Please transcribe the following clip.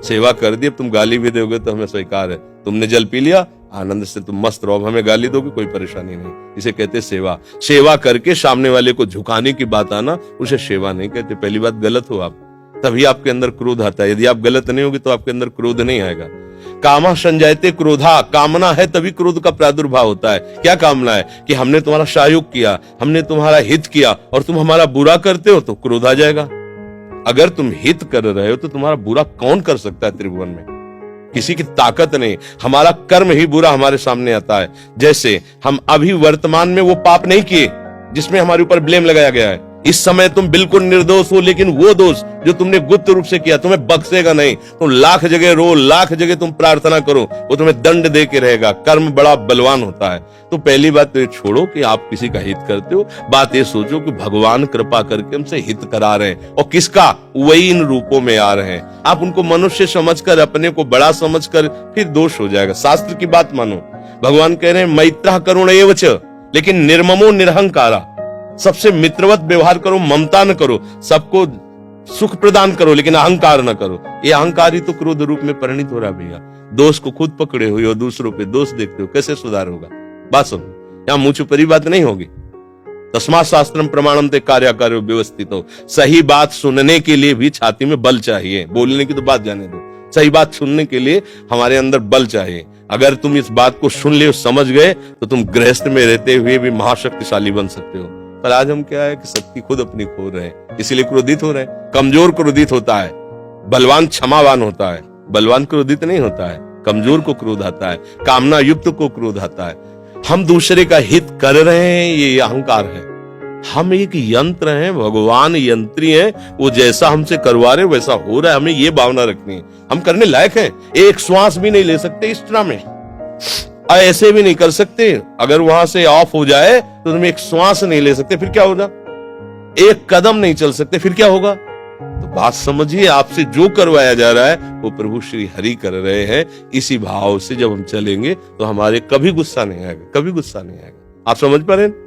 सेवा कर दी, अब तुम गाली भी दोगे तो हमें स्वीकार है। तुमने जल पी लिया, आनंद से तुम मस्त रहो, हमें गाली दोगे कोई परेशानी नहीं। इसे कहते सेवा। सेवा करके सामने वाले को झुकाने की बात आना, उसे सेवा नहीं कहते। पहली बात, गलत हो आप, तभी आपके अंदर क्रोध आता है। यदि आप गलत नहीं होगे तो आपके अंदर क्रोध नहीं आएगा। कामा संजायते क्रोधा, कामना है तभी क्रोध का प्रादुर्भाव होता है। क्या कामना है? कि हमने तुम्हारा सहयोग किया, हमने तुम्हारा हित किया और तुम हमारा बुरा करते हो तो क्रोध आ जाएगा। अगर तुम हित कर रहे हो तो तुम्हारा बुरा कौन कर सकता है त्रिभुवन में? किसी की ताकत नहीं। हमारा कर्म ही बुरा हमारे सामने आता है। जैसे हम अभी वर्तमान में वो पाप नहीं किए जिसमें हमारे ऊपर ब्लेम लगाया गया है। इस समय तुम बिल्कुल निर्दोष हो, लेकिन वो दोष जो तुमने गुप्त रूप से किया तुम्हें बख्शेगा नहीं। तुम लाख जगह रो, लाख जगह तुम प्रार्थना करो, वो तुम्हें दंड दे के रहेगा। कर्म बड़ा बलवान होता है। तो पहली बात तो ये छोड़ो कि आप किसी का हित करते हो, बात ये सोचो कि भगवान कृपा करके हमसे हित करा रहे हैं। और किसका? वही इन रूपों में आ रहे हैं। आप उनको मनुष्य समझकर, अपने को बड़ा समझकर, फिर दोष हो जाएगा। शास्त्र की बात मानो। भगवान कह रहे हैं मैत्रः करुण एव च, लेकिन निर्ममो निरहंकारा। सबसे मित्रवत व्यवहार करो, ममता न करो, सबको सुख प्रदान करो, लेकिन अहंकार न करो। ये अहंकार ही तो क्रोध रूप में परिणित हो रहा है भैया। दोष को खुद पकड़े हुए हो, दूसरों पे दोष देखते हो, कैसे सुधार होगा? बात सुनो, यहां मुंह छुपरी बात नहीं होगी। तस्मात् शास्त्रम प्रमाणम ते कार्याकार्यो व्यवस्थितो। सही बात सुनने के लिए भी छाती में बल चाहिए। बोलने की तो बात जाने दो, सही बात सुनने के लिए हमारे अंदर बल चाहिए। अगर तुम इस बात को सुन ले, समझ गए, तो तुम गृहस्थ में रहते हुए भी महाशक्तिशाली बन सकते हो। पर आज हम क्या है कि शक्ति खुद अपनी खो रहे हैं, इसीलिए क्रोधित हो रहे हैं। कमजोर क्रोधित होता है, बलवान क्षमावान होता है। बलवान क्रोधित नहीं होता है, कमजोर को क्रोध आता है, कामना युक्त को क्रोध आता है। हम दूसरे का हित कर रहे हैं, ये अहंकार है। हम एक यंत्र हैं, भगवान यंत्री हैं, वो जैसा हमसे करवा रहे वैसा हो रहा है। हमें ये भावना रखनी है, हम करने लायक हैं। एक श्वास भी नहीं ले सकते इस तरह में, ऐसे भी नहीं कर सकते। अगर वहां से ऑफ हो जाए तो तुम एक श्वास नहीं ले सकते, फिर क्या होगा? एक कदम नहीं चल सकते, फिर क्या होगा? तो बात समझिए, आपसे जो करवाया जा रहा है वो प्रभु श्री हरि कर रहे हैं। इसी भाव से जब हम चलेंगे तो हमारे कभी गुस्सा नहीं आएगा, कभी गुस्सा नहीं आएगा। आप समझ पा रहे हैं?